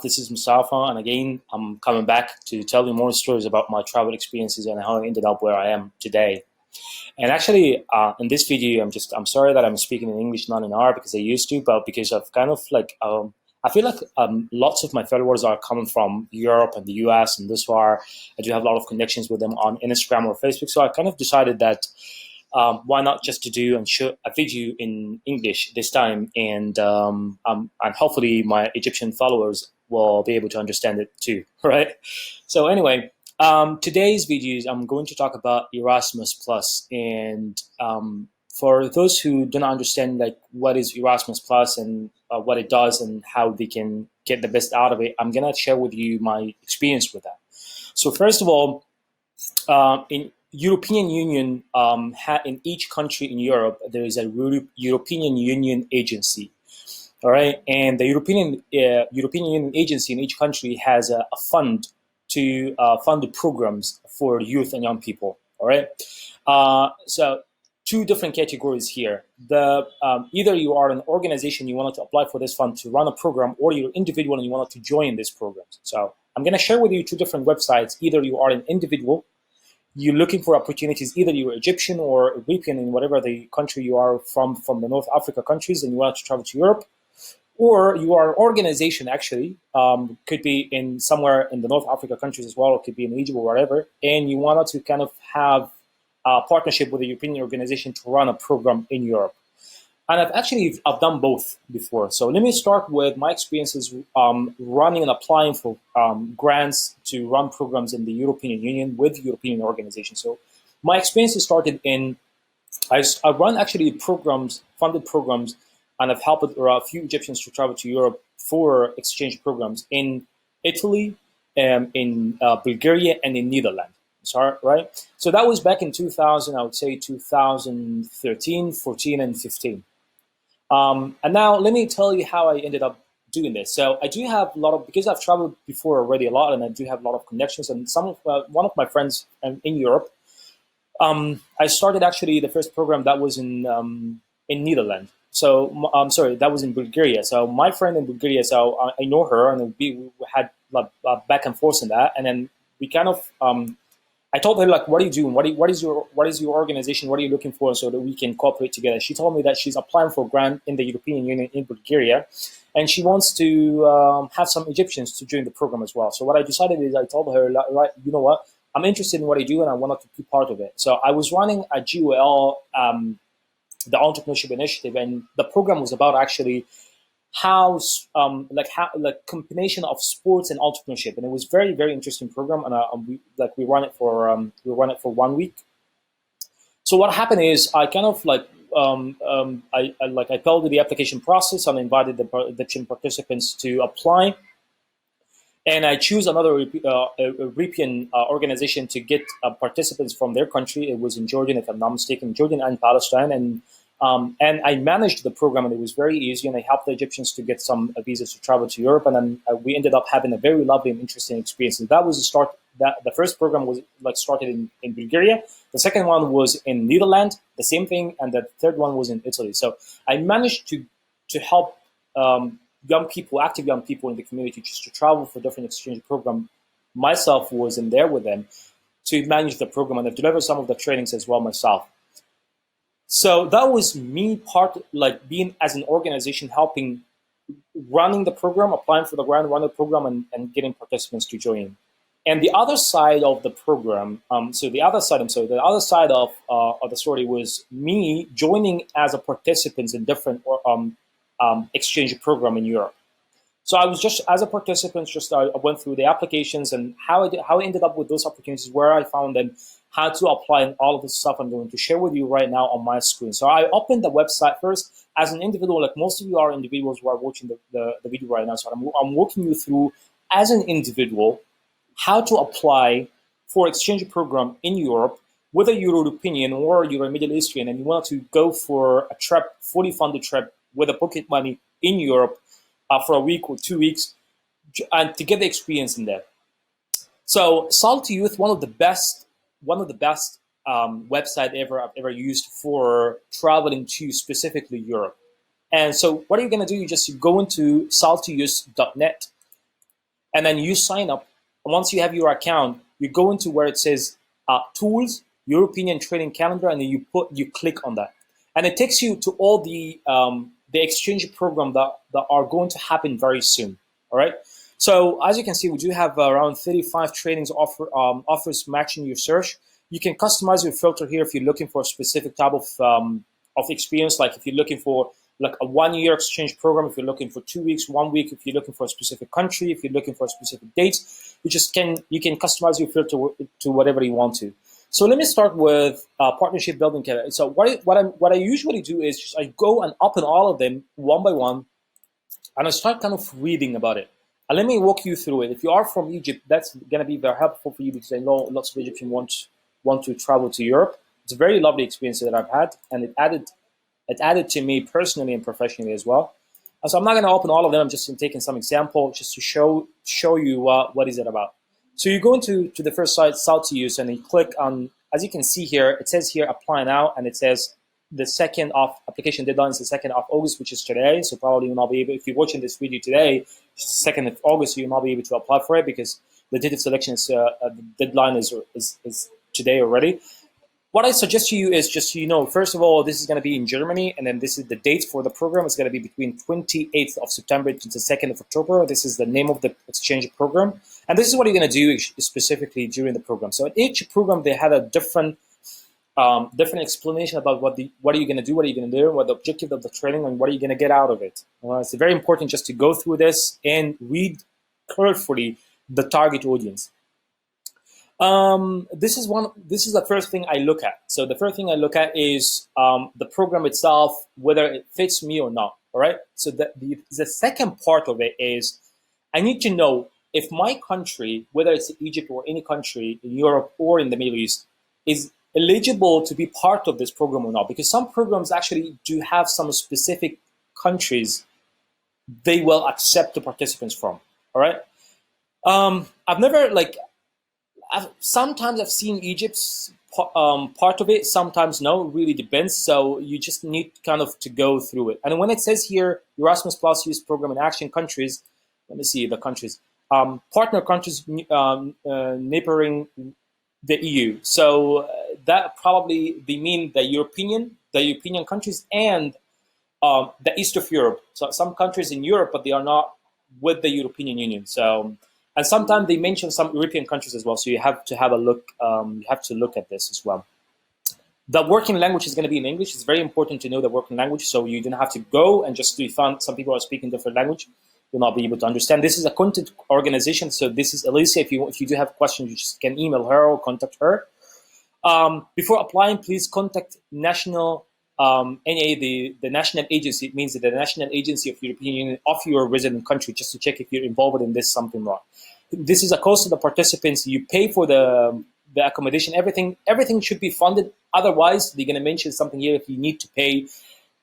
This is Mustapha, and again, I'm coming back to tell you more stories about my travel experiences and how I ended up where I am today. And actually, in this video, I'm sorry that I'm speaking in English, not in Arabic, because I used to, but because I've kind of like, I feel like lots of my followers are coming from Europe and the US, and this far, I do have a lot of connections with them on Instagram or Facebook. So I kind of decided that why not just to do and show a video in English this time, and hopefully my Egyptian followers will be able to understand it too, right? So anyway, today's videos, I'm going to talk about Erasmus Plus, and for those who do not understand like what is Erasmus Plus and what it does and how they can get the best out of it, I'm gonna share with you my experience with that. So first of all, in European Union, in each country in Europe, there is a European Union agency. All right, and the European Union agency in each country has a fund to fund the programs for youth and young people. All right, so two different categories here. The either you are an organization, you wanted to apply for this fund to run a program, or you're individual and you wanted to join this program. So I'm going to share with you two different websites. Either you are an individual, you're looking for opportunities, either you're Egyptian or European in whatever the country you are from the North Africa countries, and you want to travel to Europe, or you are an organization actually, could be in somewhere in the North Africa countries as well, it could be in Egypt or wherever, and you wanted to kind of have a partnership with a European organization to run a program in Europe. And I've done both before. So let me start with my experiences running and applying for grants to run programs in the European Union with European organizations. So my experiences started in, I run actually programs, funded programs, and I've helped a few Egyptians to travel to Europe for exchange programs in Italy, in Bulgaria, and in Netherlands. Sorry, right? So that was back in 2000, I would say 2013, 14, and 15. And now let me tell you how I ended up doing this. So I do have a lot of, because I've traveled before already a lot, and I do have a lot of connections, and one of my friends in Europe, I started actually the first program that was in Netherlands. So I'm sorry, that was in Bulgaria. So my friend in Bulgaria, so I know her, and we had back and forth in that, and then we kind of I told her, like, what are you doing? What is your organization? What are you looking for so that we can cooperate together? She told me that she's applying for a grant in the European Union in Bulgaria, and she wants to have some Egyptians to join the program as well. So what I decided is I told her, right, you know what? I'm interested in what I do, and I wanted to be part of it. So I was running a GOL, the Entrepreneurship Initiative, and the program was about actually how combination of sports and entrepreneurship, and it was very, very interesting program, and we run it for 1 week. So what happened is I kind of I followed the application process and invited the team participants to apply, and I choose another European organization to get participants from their country. It was in Jordan, if I'm not mistaken, Jordan and Palestine, and I managed the program, and it was very easy, and I helped the Egyptians to get some visas to travel to Europe, and then we ended up having a very lovely and interesting experience. And that was the start. The first program was started in Bulgaria. The second one was in Netherlands, the same thing, and the third one was in Italy. So I managed to help young people, active young people in the community, just to travel for different exchange programs. Myself was in there with them to manage the program, and I've delivered some of the trainings as well myself. So that was me being as an organization, helping running the program, applying for the grant, running the program, and getting participants to join. And the other side of the program, the other side of the story was me joining as a participant in different exchange program in Europe. So I was just as a participant, I went through the applications and how I ended up with those opportunities, where I found them, how to apply, and all of this stuff I'm going to share with you right now on my screen. So I opened the website first as an individual, like most of you are individuals who are watching the video right now. So I'm walking you through as an individual how to apply for exchange program in Europe, whether you're European or you're a Middle Eastern and you want to go for a trip, fully funded trip with a pocket money in Europe for a week or 2 weeks, and to get the experience in there. So Salty Youth, one of the best website I've ever used for traveling to specifically Europe. And so what are you going to do? You just go into saltyyouth.net, and then you sign up. And once you have your account, you go into where it says tools, European training calendar, and then you click on that, and it takes you to all the exchange program that are going to happen very soon. All right. So as you can see, we do have around 35 trainings offers matching your search. You can customize your filter here if you're looking for a specific type of experience, like if you're looking for like a 1 year exchange program, if you're looking for 2 weeks, 1 week, if you're looking for a specific country, if you're looking for a specific date, you can customize your filter to whatever you want to. So let me start with partnership building. So what I usually do is just I go and open all of them one by one, and I start kind of reading about it. And let me walk you through it. If you are from Egypt, that's going to be very helpful for you, because I know lots of Egyptians want to travel to Europe. It's a very lovely experience that I've had, and it added to me personally and professionally as well. And so I'm not going to open all of them. I'm just taking some example just to show you what is it about. So you go into the first site, South to Use, and you click on, as you can see here, it says here apply now, and it says the 2nd of application deadline is the 2nd of August, which is today. So probably you'll not be able, if you're watching this video today, which is the 2nd of August, you'll not be able to apply for it because the date of selection is the deadline is today already. What I suggest to you is just so you know, first of all, this is going to be in Germany, and then this is the date for the program. It's going to be between 28th of September to the 2nd of October. This is the name of the exchange program. And this is what you're going to do specifically during the program. So in each program, they had a different explanation about what are you going to do, what are you going to do, what the objective of the training, and what are you going to get out of it. It's very important just to go through this and read carefully the target audience. This is the first thing I look at. So the first thing I look at is the program itself, whether it fits me or not. All right. So the second part of it is I need to know if my country, whether it's Egypt or any country in Europe or in the Middle East, is eligible to be part of this program or not. Because some programs actually do have some specific countries they will accept the participants from. All right. I've never sometimes I've seen Egypt's part of it, sometimes no, it really depends. So you just need kind of to go through it. And when it says here, Erasmus Plus Youth Program in Action countries, let me see the countries, partner countries neighboring the EU. So that probably they mean the European countries and the east of Europe. So some countries in Europe, but they are not with the European Union. So. And sometimes they mention some European countries as well, so you have to have a look. You have to look at this as well. The working language is going to be in English. It's very important to know the working language, so you don't have to go and just find some people are speaking different language. You'll not be able to understand. This is a content organization, so this is Elisa. If you do have questions, you just can email her or contact her. Before applying, please contact national NA, the national agency. It means the national agency of European Union of your resident country, just to check if you're involved in this something wrong. This is a cost to the participants. You pay for the accommodation. Everything should be funded. Otherwise, they're going to mention something here if you need to pay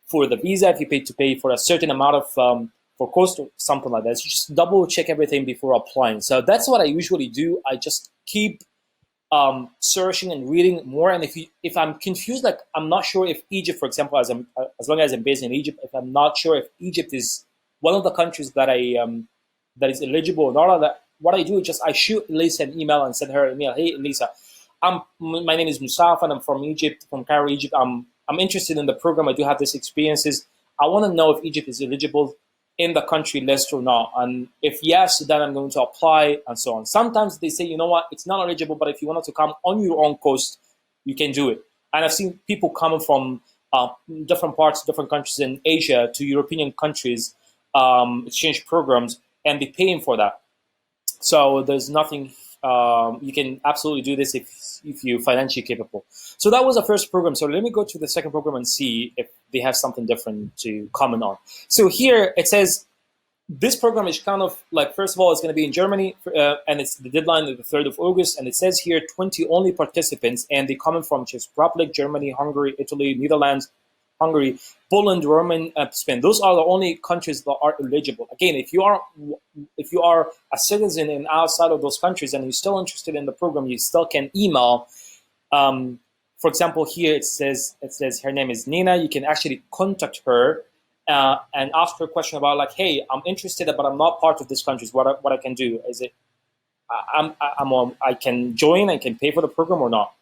for the visa, if you pay for a certain amount of for cost or something like that. So just double check everything before applying. So that's what I usually do. I just keep searching and reading more. And if I'm confused, like I'm not sure if Egypt, for example, as long as I'm based in Egypt, if I'm not sure if Egypt is one of the countries that that is eligible or not, that what I do is just I shoot Lisa an email and send her an email. Hey, Lisa, my name is Mustapha and I'm from Egypt, from Cairo, Egypt. I'm interested in the program. I do have these experiences. I want to know if Egypt is eligible in the country list or not. And if yes, then I'm going to apply and so on. Sometimes they say, you know what, it's not eligible, but if you wanted to come on your own coast, you can do it. And I've seen people coming from different parts, different countries in Asia to European countries, exchange programs, and they're paying for that. So there's nothing, you can absolutely do this if you're financially capable. So that was the first program. So let me go to the second program and see if they have something different to comment on. So here it says, this program is kind of like, first of all, it's going to be in Germany, and it's the deadline is the 3rd of August. And it says here 20 only participants, and they come from Czech Republic, Germany, Hungary, Italy, Netherlands, Hungary, Poland, Romania, Spain. Those are the only countries that are eligible. Again, if you are a citizen and outside of those countries and you're still interested in the program, you still can email. For example, here it says her name is Nina. You can actually contact her and ask her a question about like, hey, I'm interested, but I'm not part of this country. What I can do? Is it I can join and can pay for the program or not?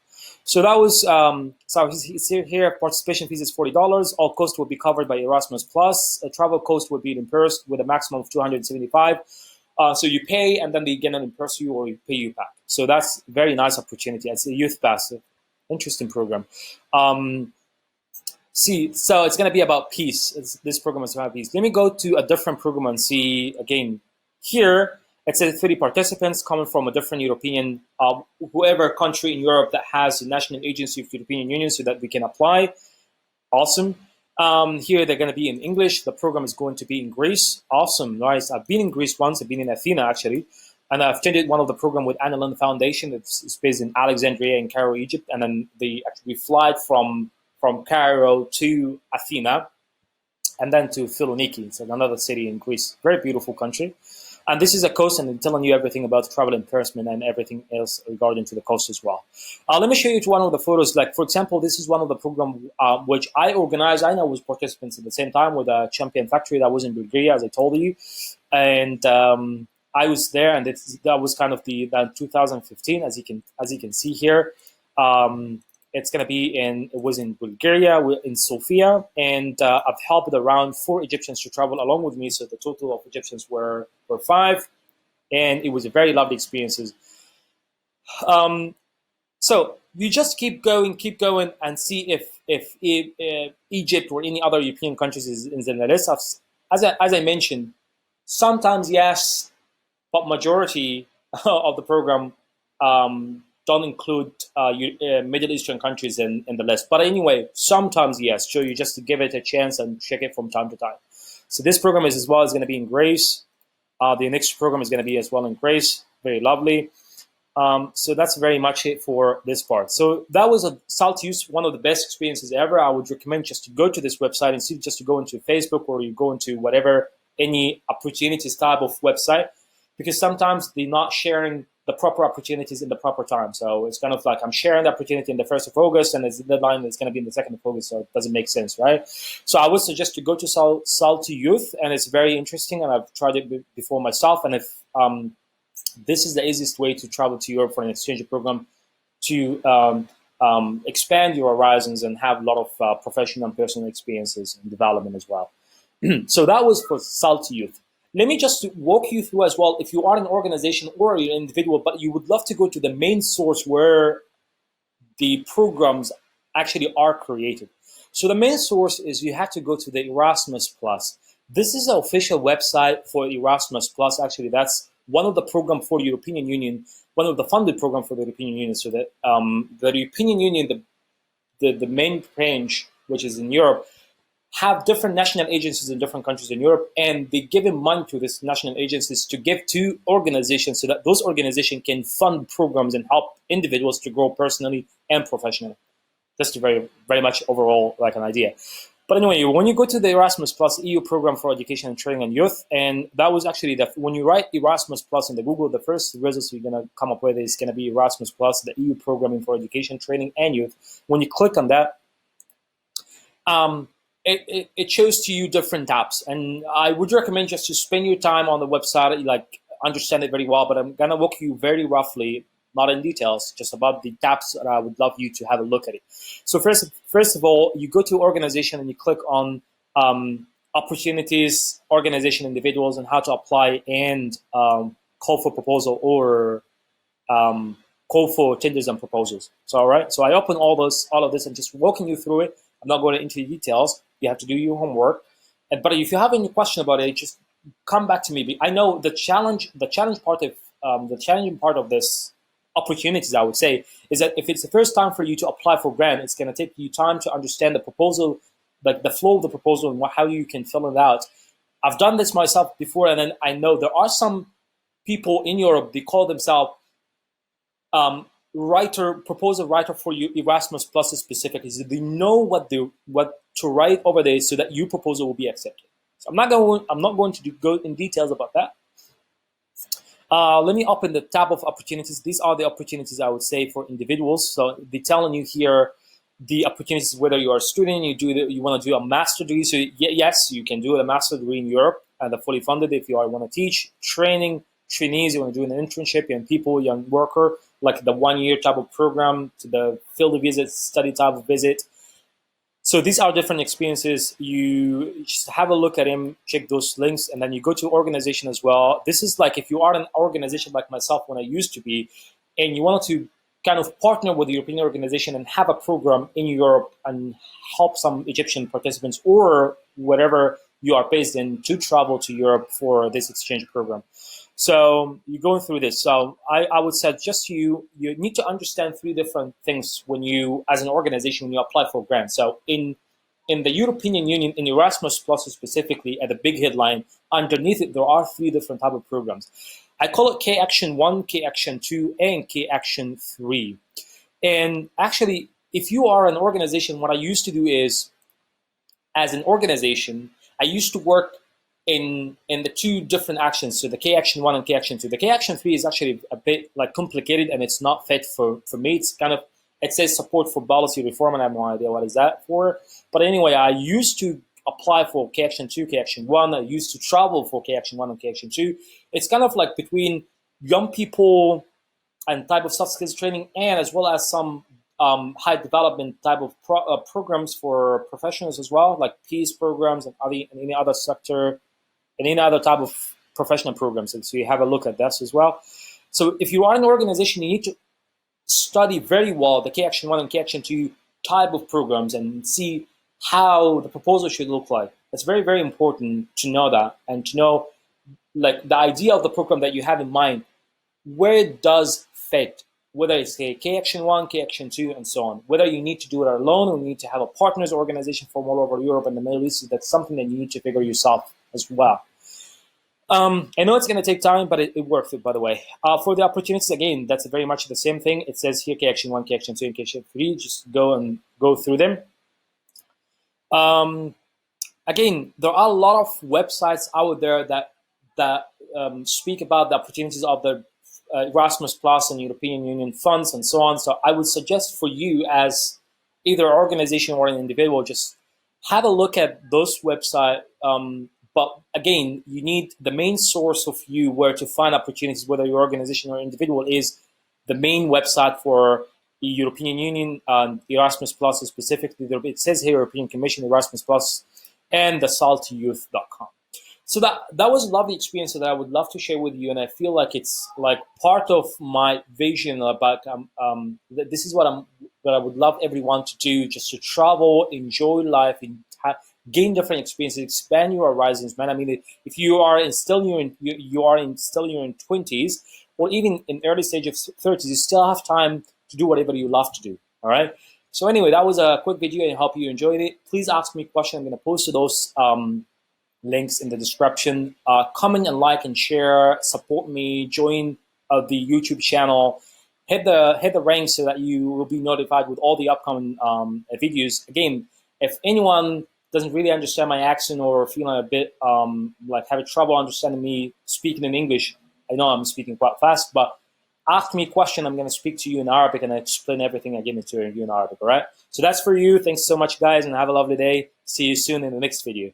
So that was so he's here. Participation fees is $40. All costs will be covered by Erasmus Plus. A travel cost would be reimbursed with a maximum of $275. So you pay, and then they again reimburse you or you pay you back. So that's a very nice opportunity. It's a youth pass, interesting program. So it's going to be about peace. This program is about peace. Let me go to a different program and see again. Here, it says 30 participants coming from a different European, whoever country in Europe that has a national agency of the European Union, so that we can apply. Awesome. Here they're going to be in English. The program is going to be in Greece. Awesome, nice. I've been in Greece once. I've been in Athena actually, and I've attended one of the program with Anna Lund Foundation. It's based in Alexandria in Cairo, Egypt, and then they actually fly from Cairo to Athena, and then to Thessaloniki. It's another city in Greece. Very beautiful country. And this is a course, and I'm telling you everything about travel reimbursement and everything else regarding to the cost as well. Let me show you one of the photos. Like, for example, this is one of the programs which I organized. I know was participants at the same time with a Champion Factory that was in Bulgaria, as I told you. And I was there, and that was kind of the 2015, as you can see here. It's going to be it was in Bulgaria, in Sofia, and I've helped around 4 Egyptians to travel along with me. So the total of Egyptians were 5, and it was a very lovely experiences. So you just keep going, and see if Egypt or any other European countries is in the list. As I mentioned, sometimes yes, but majority of the program don't include Middle Eastern countries in the list. But anyway, sometimes yes. So you just give it a chance and check it from time to time. So this program is going to be in Greece. The next program is going to be as well in Greece. Very lovely. So that's very much it for this part. So that was a salt use, one of the best experiences ever. I would recommend just to go to this website and see, just to go into Facebook or you go into whatever, any opportunities type of website, because sometimes they're not sharing the proper opportunities in the proper time. So it's kind of like I'm sharing the opportunity in the 1st of August and the deadline is going to be in the 2nd of August. So it doesn't make sense, right? So I would suggest to go to Salty Youth, and it's very interesting, and I've tried it before myself. And if this is the easiest way to travel to Europe for an exchange program, to expand your horizons and have a lot of professional and personal experiences and development as well. So that was for Salty Youth. Let me just walk you through as well, if you are an organization or you're an individual, but you would love to go to the main source where the programs actually are created. So the main source is you have to go to the Erasmus Plus. This is the official website for Erasmus Plus. Actually, that's one of the programs for the European Union, one of the funded programs for the European Union. So that the European Union, the main branch, which is in Europe, have different national agencies in different countries in Europe, and they give money to these national agencies to give to organizations so that those organizations can fund programs and help individuals to grow personally and professionally. Just very, very much overall like an idea. But anyway, when you go to the Erasmus Plus EU program for education and training and youth, and that was actually when you write Erasmus Plus in the Google, the first results you're going to come up with is going to be Erasmus Plus, the EU programming for education, training, and youth. When you click on that, it shows to you different tabs, and I would recommend just to spend your time on the website, like understand it very well. But I'm gonna walk you very roughly, not in details, just about the tabs that I would love you to have a look at it. So first of all, you go to organization and you click on opportunities, organization, individuals, and how to apply and call for proposal or call for tenders and proposals. So all right, so I open all of this and just walking you through it. I'm not going into the details. You have to do your homework. But if you have any question about it, just come back to me. I know the challenging part of this opportunities, I would say, is that if it's the first time for you to apply for grant, it's going to take you time to understand the proposal, like the flow of the proposal and how you can fill it out. I've done this myself before, and then I know there are some people in Europe, they call themselves proposal writer for you, Erasmus Plus specifically. So they know what to write over there so that your proposal will be accepted. So I'm not going to go in details about that. Let me open the tab of opportunities. These are the opportunities I would say for individuals. So they're telling you here the opportunities, whether you are a student, you want to do a master degree. So yes, you can do a master degree in Europe and fully funded if you want to teach, trainees, you want to do an internship, young people, young worker, like the 1 year type of program, to the field visit, study type of visit. So these are different experiences. You just have a look at them, check those links, and then you go to organization as well. This is like if you are an organization like myself when I used to be, and you wanted to kind of partner with the European organization and have a program in Europe and help some Egyptian participants or wherever you are based in to travel to Europe for this exchange program. So you're going through this. So I would suggest you need to understand three different things when you, as an organization, when you apply for grants. So in the European Union, in Erasmus Plus specifically, at the big headline, underneath it, there are three different type of programs. I call it K Action 1, K Action 2, and K Action 3. And actually, if you are an organization, what I used to do is, as an organization, I used to work in the two different actions, so the K Action 1 and K Action 2. The K Action 3 is actually a bit like complicated, and it's not fit for me. It's kind of, it says support for policy reform, and I have no idea what is that for. But anyway, I used to apply for K Action 2, K Action 1. I used to travel for K Action 1 and K Action 2. It's kind of like between young people and type of soft skills training, and as well as some high development type of programs for professionals as well, like peace programs and any other sector, and any other type of professional programs. And so you have a look at this as well. So if you are an organization, you need to study very well the K Action 1 and K Action 2 type of programs and see how the proposal should look like. It's very, very important to know that, and to know like the idea of the program that you have in mind, where it does fit, whether it's a K Action 1, K Action 2, and so on. Whether you need to do it alone or you need to have a partners organization from all over Europe and the Middle East, that's something that you need to figure yourself as well. I know it's going to take time, but it worth it, by the way. For the opportunities, again, that's very much the same thing. It says here K Action 1, K Action 2, and K Action 3. Just go through them. Again, there are a lot of websites out there that speak about the opportunities of the Erasmus Plus and European Union funds and so on. So I would suggest for you, as either an organization or an individual, just have a look at those websites. But again, you need the main source of you where to find opportunities, whether your organization or individual, is the main website for the European Union, Erasmus Plus specifically. It says here European Commission, Erasmus Plus, and the saltyyouth.com. So that was a lovely experience that I would love to share with you, and I feel like it's like part of my vision about this is what I would love everyone to do, just to travel, enjoy life, and gain different experiences, expand your horizons, man. I mean, if you are still in your 20s or even in early stage of 30s, you still have time to do whatever you love to do. All right. So anyway, that was a quick video. I hope you enjoyed it. Please ask me questions. I'm going to post those links in the description. Comment and like and share. Support me. Join the YouTube channel. Hit the ring so that you will be notified with all the upcoming videos. Again, if anyone doesn't really understand my accent or feeling a bit like having trouble understanding me speaking in English, I know I'm speaking quite fast, but ask me a question. I'm going to speak to you in Arabic and explain everything again to you in Arabic. All right. So that's for you. Thanks so much, guys, and have a lovely day. See you soon in the next video.